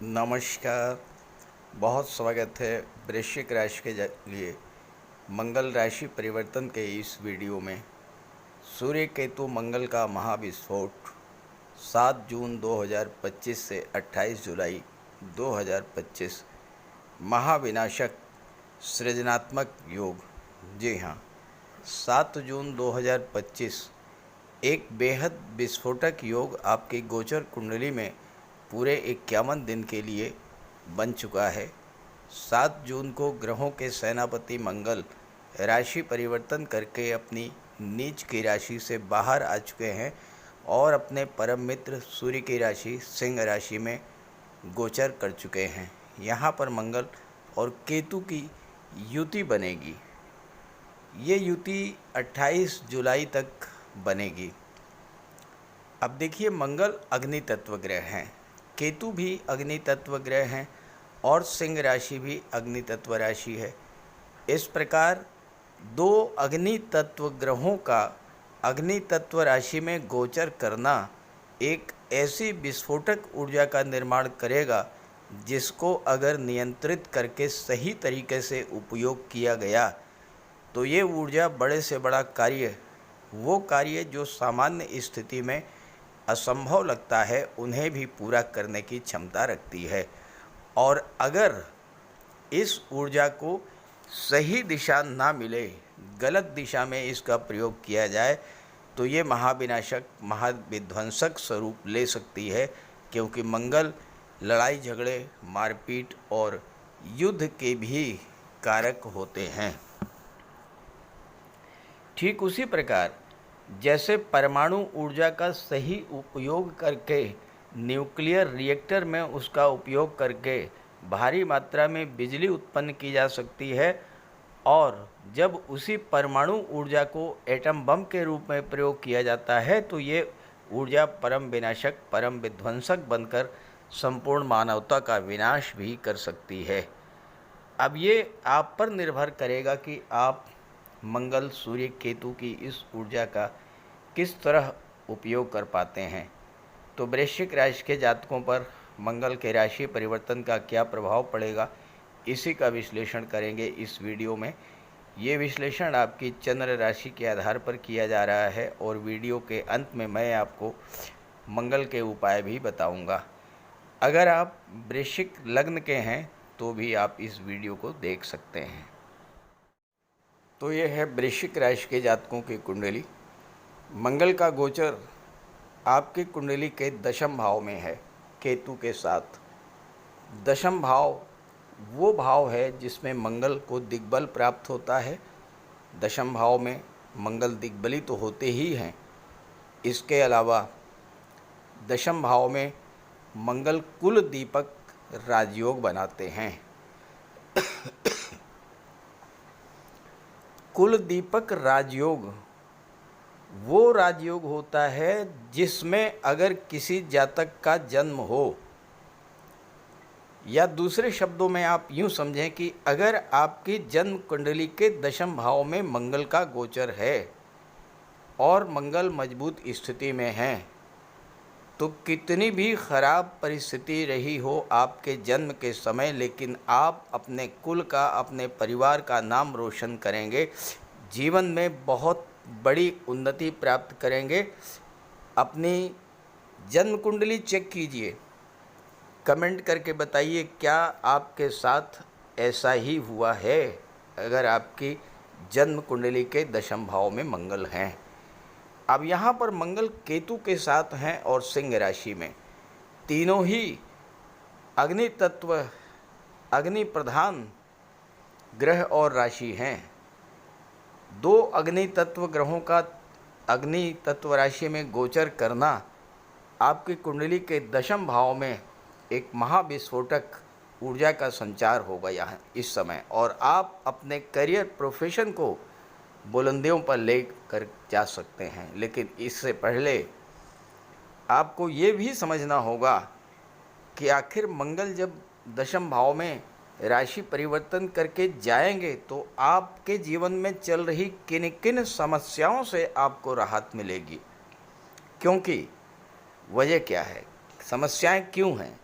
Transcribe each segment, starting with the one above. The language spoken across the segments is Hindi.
नमस्कार। बहुत स्वागत है वृश्चिक राशि के लिए मंगल राशि परिवर्तन के इस वीडियो में। सूर्य केतु मंगल का महाविस्फोट 7 जून 2025 से 28 जुलाई 2025 महाविनाशक सृजनात्मक योग। जी हाँ, 7 जून 2025 एक बेहद विस्फोटक योग आपकी गोचर कुंडली में पूरे 51 दिन के लिए बन चुका है। 7 जून को ग्रहों के सेनापति मंगल राशि परिवर्तन करके अपनी नीच की राशि से बाहर आ चुके हैं और अपने परम मित्र सूर्य की राशि सिंह राशि में गोचर कर चुके हैं। यहाँ पर मंगल और केतु की युति बनेगी। ये युति 28 जुलाई तक बनेगी। अब देखिए, मंगल अग्नि तत्व ग्रह हैं, केतु भी अग्नि तत्व ग्रह हैं और सिंह राशि भी अग्नि तत्व राशि है। इस प्रकार दो अग्नि तत्व ग्रहों का अग्नि तत्व राशि में गोचर करना एक ऐसी विस्फोटक ऊर्जा का निर्माण करेगा जिसको अगर नियंत्रित करके सही तरीके से उपयोग किया गया तो ये ऊर्जा बड़े से बड़ा कार्य, वो कार्य जो सामान्य स्थिति में असंभव लगता है, उन्हें भी पूरा करने की क्षमता रखती है। और अगर इस ऊर्जा को सही दिशा ना मिले, गलत दिशा में इसका प्रयोग किया जाए तो ये महाविनाशक महाविध्वंसक स्वरूप ले सकती है, क्योंकि मंगल लड़ाई झगड़े, मारपीट और युद्ध के भी कारक होते हैं। ठीक उसी प्रकार जैसे परमाणु ऊर्जा का सही उपयोग करके न्यूक्लियर रिएक्टर में उसका उपयोग करके भारी मात्रा में बिजली उत्पन्न की जा सकती है, और जब उसी परमाणु ऊर्जा को एटम बम के रूप में प्रयोग किया जाता है तो ये ऊर्जा परम विनाशक, परम विध्वंसक बनकर संपूर्ण मानवता का विनाश भी कर सकती है। अब ये आप पर निर्भर करेगा कि आप मंगल, सूर्य, केतु की इस ऊर्जा का किस तरह उपयोग कर पाते हैं। तो वृश्चिक राशि के जातकों पर मंगल के राशि परिवर्तन का क्या प्रभाव पड़ेगा, इसी का विश्लेषण करेंगे इस वीडियो में। ये विश्लेषण आपकी चंद्र राशि के आधार पर किया जा रहा है और वीडियो के अंत में मैं आपको मंगल के उपाय भी बताऊंगा। अगर आप वृश्चिक लग्न के हैं तो भी आप इस वीडियो को देख सकते हैं। तो ये है वृश्चिक राशि के जातकों की कुंडली। मंगल का गोचर आपकी कुंडली के दशम भाव में है केतु के साथ। दशम भाव वो भाव है जिसमें मंगल को दिग्बल प्राप्त होता है। दशम भाव में मंगल दिग्बली तो होते ही हैं, इसके अलावा दशम भाव में मंगल कुल दीपक राजयोग बनाते हैं। कुल दीपक राजयोग वो राजयोग होता है जिसमें अगर किसी जातक का जन्म हो, या दूसरे शब्दों में आप यूँ समझें कि अगर आपकी जन्म कुंडली के दशम भाव में मंगल का गोचर है और मंगल मजबूत स्थिति में है, तो कितनी भी खराब परिस्थिति रही हो आपके जन्म के समय, लेकिन आप अपने कुल का, अपने परिवार का नाम रोशन करेंगे, जीवन में बहुत बड़ी उन्नति प्राप्त करेंगे। अपनी जन्म कुंडली चेक कीजिए, कमेंट करके बताइए क्या आपके साथ ऐसा ही हुआ है अगर आपकी जन्म कुंडली के दशम भाव में मंगल हैं। अब यहाँ पर मंगल केतु के साथ हैं और सिंह राशि में। तीनों ही अग्नि तत्व, अग्नि प्रधान ग्रह और राशि हैं। दो अग्नि तत्व ग्रहों का अग्नि तत्व राशि में गोचर करना आपकी कुंडली के दशम भाव में एक महाविस्फोटक ऊर्जा का संचार होगा यहाँ इस समय, और आप अपने करियर, प्रोफेशन को बुलंदियों पर ले कर जा सकते हैं। लेकिन इससे पहले आपको ये भी समझना होगा कि आखिर मंगल जब दशम भाव में राशि परिवर्तन करके जाएंगे तो आपके जीवन में चल रही किन किन समस्याओं से आपको राहत मिलेगी, क्योंकि वजह क्या है, समस्याएं क्यों हैं।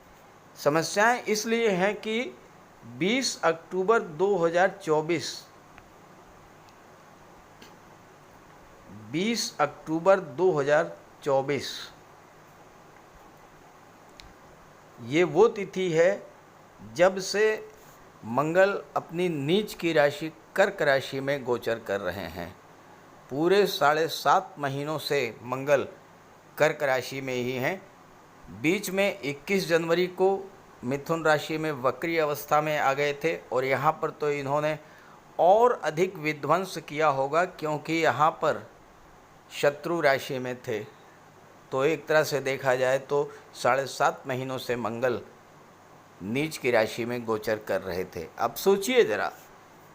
समस्याएं इसलिए हैं कि 20 अक्टूबर 2024 20 अक्टूबर 2024 ये वो तिथि है जब से मंगल अपनी नीच की राशि कर्क राशि में गोचर कर रहे हैं। पूरे 7.5 महीनों से मंगल कर्क राशि में ही हैं। बीच में 21 जनवरी को मिथुन राशि में वक्री अवस्था में आ गए थे और यहाँ पर तो इन्होंने और अधिक विध्वंस किया होगा, क्योंकि यहाँ पर शत्रु राशि में थे। तो एक तरह से देखा जाए तो 7.5 महीनों से मंगल नीच की राशि में गोचर कर रहे थे। अब सोचिए ज़रा,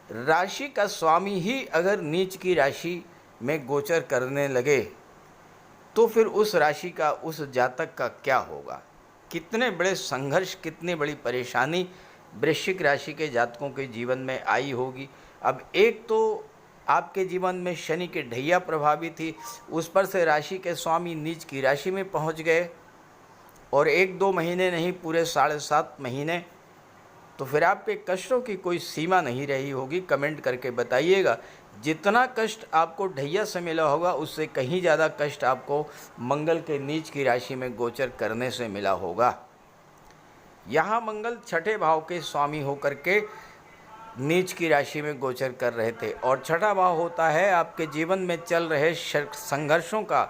राशि का स्वामी ही अगर नीच की राशि में गोचर करने लगे तो फिर उस राशि का, उस जातक का क्या होगा। कितने बड़े संघर्ष, कितनी बड़ी परेशानी वृश्चिक राशि के जातकों के जीवन में आई होगी। अब एक तो आपके जीवन में शनि के ढैया प्रभावी थी, उस पर से राशि के स्वामी नीच की राशि में पहुंच गए और 1-2 महीने नहीं, पूरे 7.5 महीने। तो फिर आपके कष्टों की कोई सीमा नहीं रही होगी। कमेंट करके बताइएगा, जितना कष्ट आपको ढैया से मिला होगा उससे कहीं ज़्यादा कष्ट आपको मंगल के नीच की राशि में गोचर करने से मिला होगा। यहाँ मंगल 6ठे भाव के स्वामी होकर के नीच की राशि में गोचर कर रहे थे और 6ठा भाव होता है आपके जीवन में चल रहे संघर्षों का,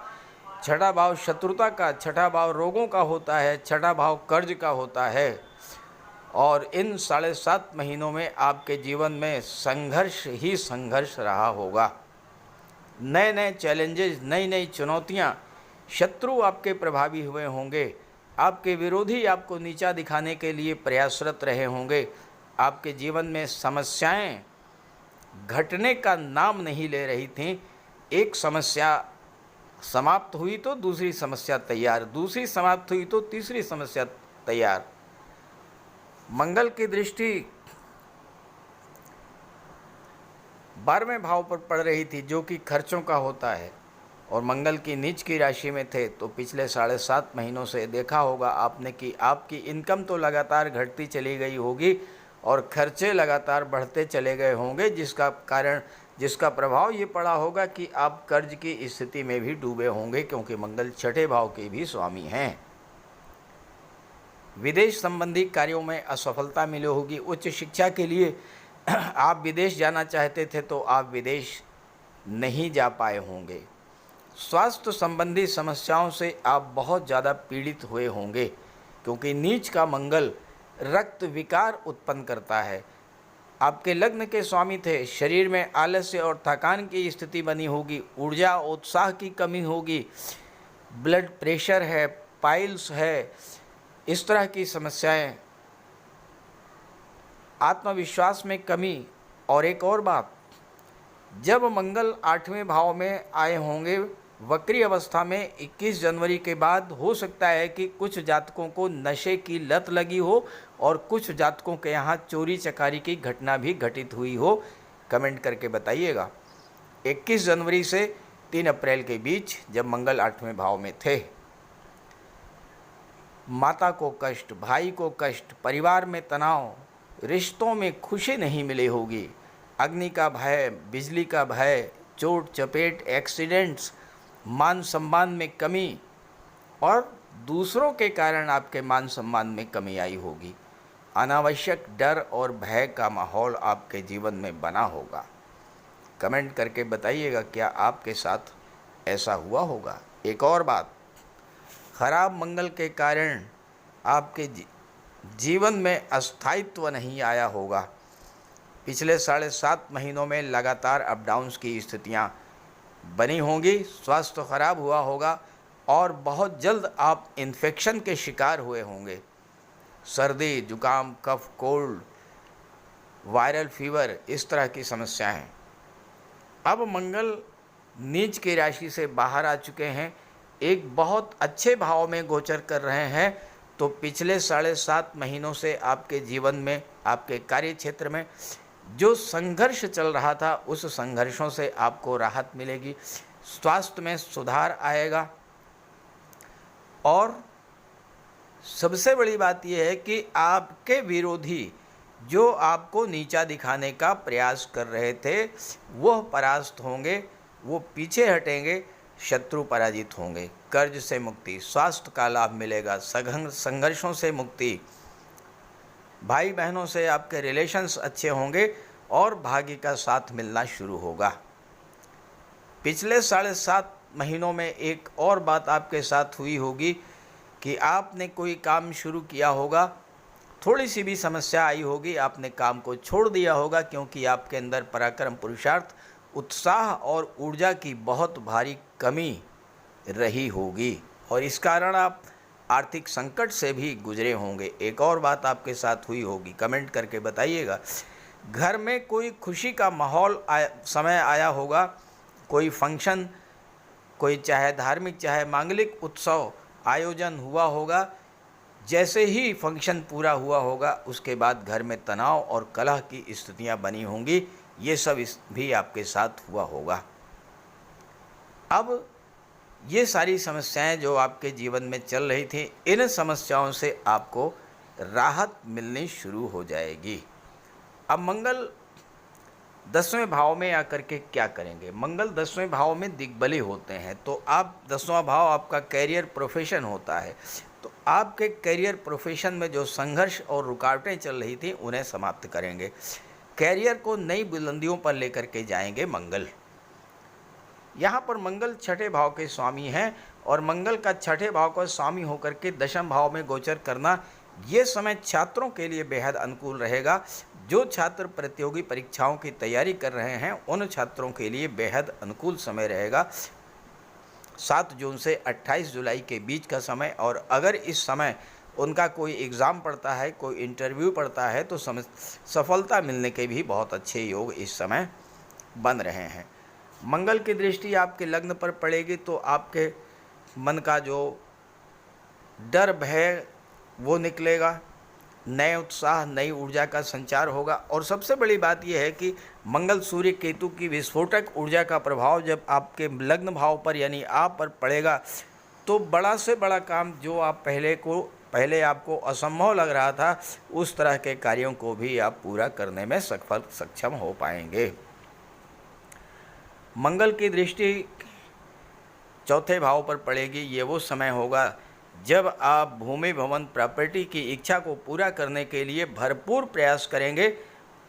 6ठा भाव शत्रुता का, 6ठा भाव रोगों का होता है, 6ठा भाव कर्ज का होता है। और इन 7.5 महीनों में आपके जीवन में संघर्ष ही संघर्ष रहा होगा। नए नए चैलेंजेस, नई नई चुनौतियाँ, शत्रु आपके प्रभावी हुए होंगे, आपके विरोधी आपको नीचा दिखाने के लिए प्रयासरत रहे होंगे। आपके जीवन में समस्याएं घटने का नाम नहीं ले रही थीं। एक समस्या समाप्त हुई तो दूसरी समस्या तैयार, दूसरी समाप्त हुई तो तीसरी समस्या तैयार। मंगल की दृष्टि 12वें भाव पर पड़ रही थी जो कि खर्चों का होता है और मंगल की नीच की राशि में थे। तो पिछले 7.5 महीनों से देखा होगा आपने कि आपकी इनकम तो लगातार घटती चली गई होगी और खर्चे लगातार बढ़ते चले गए होंगे, जिसका प्रभाव ये पड़ा होगा कि आप कर्ज की स्थिति में भी डूबे होंगे, क्योंकि मंगल 6ठे भाव के भी स्वामी हैं। विदेश संबंधी कार्यों में असफलता मिली होगी। उच्च शिक्षा के लिए आप विदेश जाना चाहते थे तो आप विदेश नहीं जा पाए होंगे। स्वास्थ्य संबंधी समस्याओं से आप बहुत ज़्यादा पीड़ित हुए होंगे, क्योंकि नीच का मंगल रक्त विकार उत्पन्न करता है। आपके लग्न के स्वामी थे, शरीर में आलस्य और थकान की स्थिति बनी होगी, ऊर्जा उत्साह की कमी होगी, ब्लड प्रेशर है, पाइल्स है, इस तरह की समस्याएं, आत्मविश्वास में कमी। और एक और बात, जब मंगल 8वें भाव में आए होंगे वक्री अवस्था में 21 जनवरी के बाद, हो सकता है कि कुछ जातकों को नशे की लत लगी हो और कुछ जातकों के यहाँ चोरी चकारी की घटना भी घटित हुई हो। कमेंट करके बताइएगा। 21 जनवरी से 3 अप्रैल के बीच जब मंगल 8वें भाव में थे, माता को कष्ट, भाई को कष्ट, परिवार में तनाव, रिश्तों में खुशी नहीं मिली होगी, अग्नि का भय, बिजली का भय, चोट चपेट, एक्सीडेंट्स, मान सम्मान में कमी और दूसरों के कारण आपके मान सम्मान में कमी आई होगी। अनावश्यक डर और भय का माहौल आपके जीवन में बना होगा। कमेंट करके बताइएगा क्या आपके साथ ऐसा हुआ होगा। एक और बात, खराब मंगल के कारण आपके जीवन में अस्थायित्व नहीं आया होगा। पिछले 7.5 महीनों में लगातार अप डाउन्स की स्थितियाँ बनी होंगी, स्वास्थ्य खराब हुआ होगा और बहुत जल्द आप इन्फेक्शन के शिकार हुए होंगे। सर्दी, जुकाम, कफ, कोल्ड, वायरल फीवर, इस तरह की समस्याएं। अब मंगल नीच की राशि से बाहर आ चुके हैं, एक बहुत अच्छे भाव में गोचर कर रहे हैं। तो पिछले 7.5 महीनों से आपके जीवन में, आपके कार्य क्षेत्र में जो संघर्ष चल रहा था, उस संघर्षों से आपको राहत मिलेगी, स्वास्थ्य में सुधार आएगा और सबसे बड़ी बात यह है कि आपके विरोधी जो आपको नीचा दिखाने का प्रयास कर रहे थे वह परास्त होंगे, वो पीछे हटेंगे, शत्रु पराजित होंगे। कर्ज से मुक्ति, स्वास्थ्य का लाभ मिलेगा, संघर्षों से मुक्ति, भाई बहनों से आपके रिलेशंस अच्छे होंगे और भाग्य का साथ मिलना शुरू होगा। पिछले 7.5 महीनों में एक और बात आपके साथ हुई होगी कि आपने कोई काम शुरू किया होगा, थोड़ी सी भी समस्या आई होगी, आपने काम को छोड़ दिया होगा क्योंकि आपके अंदर पराक्रम, पुरुषार्थ, उत्साह और ऊर्जा की बहुत भारी कमी रही होगी और इस कारण आप आर्थिक संकट से भी गुजरे होंगे। एक और बात आपके साथ हुई होगी, कमेंट करके बताइएगा। घर में कोई खुशी का माहौल समय आया होगा, कोई फंक्शन, कोई चाहे धार्मिक चाहे मांगलिक उत्सव आयोजन हुआ होगा। जैसे ही फंक्शन पूरा हुआ होगा उसके बाद घर में तनाव और कलह की स्थितियां बनी होंगी। ये सब भी आपके साथ हुआ होगा। अब ये सारी समस्याएं जो आपके जीवन में चल रही थी, इन समस्याओं से आपको राहत मिलनी शुरू हो जाएगी। अब मंगल 10वें भाव में आकर के क्या करेंगे? मंगल 10वें भाव में दिग्बली होते हैं, तो आप 10वां भाव आपका कैरियर प्रोफेशन होता है, तो आपके कैरियर प्रोफेशन में जो संघर्ष और रुकावटें चल रही थी उन्हें समाप्त करेंगे। कैरियर को नई बुलंदियों पर लेकर के जाएंगे मंगल। यहाँ पर मंगल 6ठे भाव के स्वामी हैं और मंगल का 6ठे भाव का स्वामी होकर के 10वें भाव में गोचर करना, ये समय छात्रों के लिए बेहद अनुकूल रहेगा। जो छात्र प्रतियोगी परीक्षाओं की तैयारी कर रहे हैं उन छात्रों के लिए बेहद अनुकूल समय रहेगा। 7 जून से 28 जुलाई के बीच का समय, और अगर इस समय उनका कोई एग्ज़ाम पड़ता है, कोई इंटरव्यू पड़ता है तो सफलता मिलने के भी बहुत अच्छे योग इस समय बन रहे हैं। मंगल की दृष्टि आपके लग्न पर पड़ेगी तो आपके मन का जो डर भय वो निकलेगा, नए उत्साह, नई ऊर्जा का संचार होगा। और सबसे बड़ी बात यह है कि मंगल सूर्य केतु की विस्फोटक ऊर्जा का प्रभाव जब आपके लग्न भाव पर यानी आप पर पड़ेगा तो बड़ा से बड़ा काम जो आप पहले आपको असंभव लग रहा था, उस तरह के कार्यों को भी आप पूरा करने में सक्षम हो पाएंगे। मंगल की दृष्टि 4थे भाव पर पड़ेगी। ये वो समय होगा जब आप भूमि भवन प्रॉपर्टी की इच्छा को पूरा करने के लिए भरपूर प्रयास करेंगे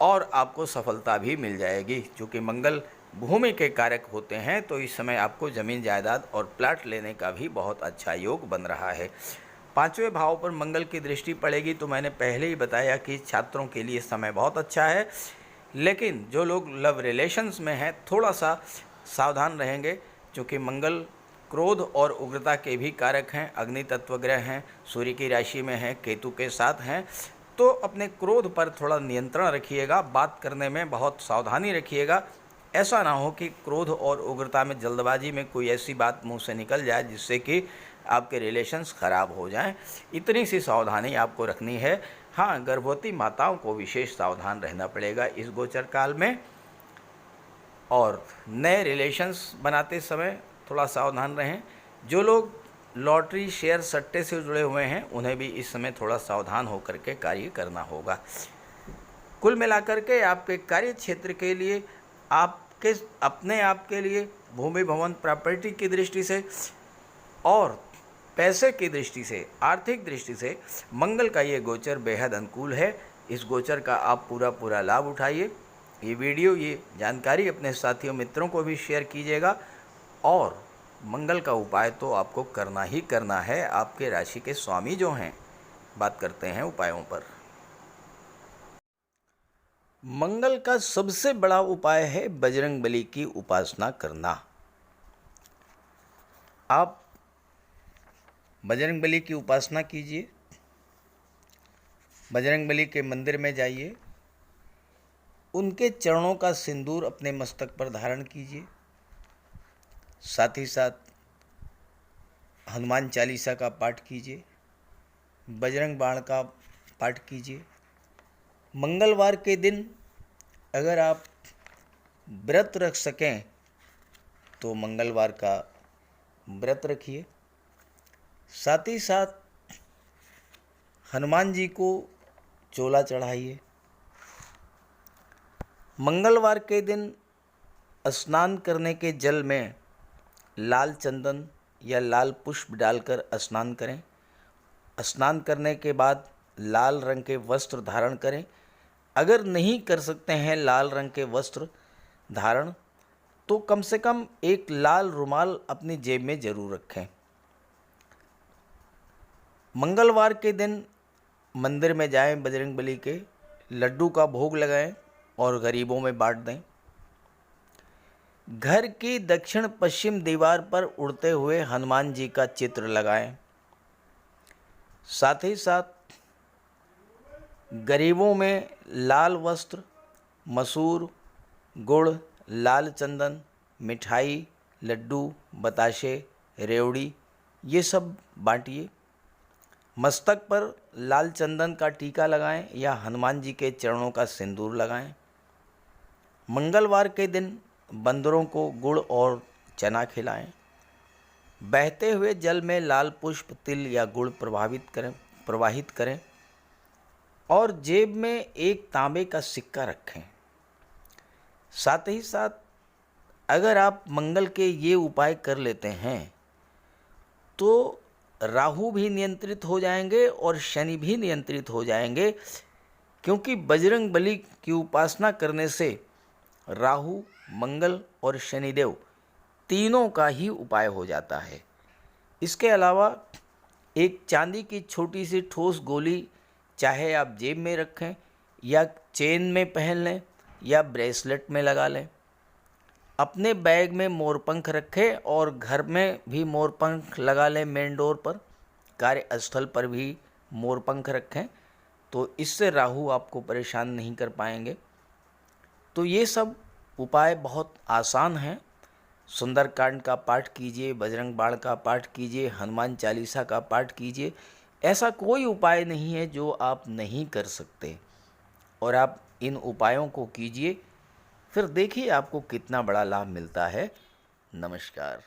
और आपको सफलता भी मिल जाएगी। क्योंकि मंगल भूमि के कारक होते हैं तो इस समय आपको ज़मीन जायदाद और प्लाट लेने का भी बहुत अच्छा योग बन रहा है। 5वें भाव पर मंगल की दृष्टि पड़ेगी तो मैंने पहले ही बताया कि छात्रों के लिए समय बहुत अच्छा है, लेकिन जो लोग लव रिलेशंस में हैं थोड़ा सा सावधान रहेंगे क्योंकि मंगल क्रोध और उग्रता के भी कारक हैं, अग्नि तत्व ग्रह हैं, सूर्य की राशि में हैं, केतु के साथ हैं, तो अपने क्रोध पर थोड़ा नियंत्रण रखिएगा, बात करने में बहुत सावधानी रखिएगा। ऐसा ना हो कि क्रोध और उग्रता में जल्दबाजी में कोई ऐसी बात मुंह से निकल जाए जिससे कि आपके रिलेशंस ख़राब हो जाएं। इतनी सी सावधानी आपको रखनी है। हाँ, गर्भवती माताओं को विशेष सावधान रहना पड़ेगा इस गोचर काल में, और नए रिलेशंस बनाते समय थोड़ा सावधान रहें। जो लोग लॉटरी, शेयर, सट्टे से जुड़े हुए हैं उन्हें भी इस समय थोड़ा सावधान होकर के कार्य करना होगा। कुल मिलाकर के आपके कार्य क्षेत्र के लिए, आपके अपने आप के लिए भूमि भवन प्रॉपर्टी की दृष्टि से और पैसे की दृष्टि से, आर्थिक दृष्टि से मंगल का ये गोचर बेहद अनुकूल है। इस गोचर का आप पूरा लाभ उठाइए। ये वीडियो, ये जानकारी अपने साथियों मित्रों को भी शेयर कीजिएगा और मंगल का उपाय तो आपको करना ही करना है। आपके राशि के स्वामी जो हैं, बात करते हैं उपायों पर। मंगल का सबसे बड़ा उपाय है बजरंगबली की उपासना करना। आप बजरंगबली की उपासना कीजिए, बजरंगबली के मंदिर में जाइए, उनके चरणों का सिंदूर अपने मस्तक पर धारण कीजिए, साथ ही साथ हनुमान चालीसा का पाठ कीजिए, बजरंग बाण का पाठ कीजिए। मंगलवार के दिन अगर आप व्रत रख सकें तो मंगलवार का व्रत रखिए। साथ ही साथ हनुमान जी को चोला चढ़ाइए। मंगलवार के दिन स्नान करने के जल में लाल चंदन या लाल पुष्प डालकर स्नान करें। स्नान करने के बाद लाल रंग के वस्त्र धारण करें। अगर नहीं कर सकते हैं लाल रंग के वस्त्र धारण, तो कम से कम एक लाल रुमाल अपनी जेब में जरूर रखें। मंगलवार के दिन मंदिर में जाएं, बजरंगबली के लड्डू का भोग लगाएं और गरीबों में बांट दें। घर की दक्षिण पश्चिम दीवार पर उड़ते हुए हनुमान जी का चित्र लगाएं। साथ ही साथ गरीबों में लाल वस्त्र, मसूर, गुड़, लाल चंदन, मिठाई, लड्डू, बताशे, रेवड़ी ये सब बांटिए। मस्तक पर लाल चंदन का टीका लगाएं या हनुमान जी के चरणों का सिंदूर लगाएं। मंगलवार के दिन बंदरों को गुड़ और चना खिलाएं। बहते हुए जल में लाल पुष्प, तिल या गुड़ प्रवाहित करें और जेब में एक तांबे का सिक्का रखें। साथ ही साथ अगर आप मंगल के ये उपाय कर लेते हैं तो राहु भी नियंत्रित हो जाएंगे और शनि भी नियंत्रित हो जाएंगे, क्योंकि बजरंग बली की उपासना करने से राहु, मंगल और शनिदेव तीनों का ही उपाय हो जाता है। इसके अलावा एक चांदी की छोटी सी ठोस गोली चाहे आप जेब में रखें या चेन में पहन लें या ब्रेसलेट में लगा लें। अपने बैग में मोरपंख रखें और घर में भी मोरपंख लगा लें। मेन डोर पर, कार्यस्थल पर भी मोरपंख रखें, तो इससे राहु आपको परेशान नहीं कर पाएंगे। तो ये सब उपाय बहुत आसान हैं। सुंदरकांड का पाठ कीजिए, बजरंग बाण का पाठ कीजिए, हनुमान चालीसा का पाठ कीजिए। ऐसा कोई उपाय नहीं है जो आप नहीं कर सकते, और आप इन उपायों को कीजिए, फिर देखिए आपको कितना बड़ा लाभ मिलता है। नमस्कार।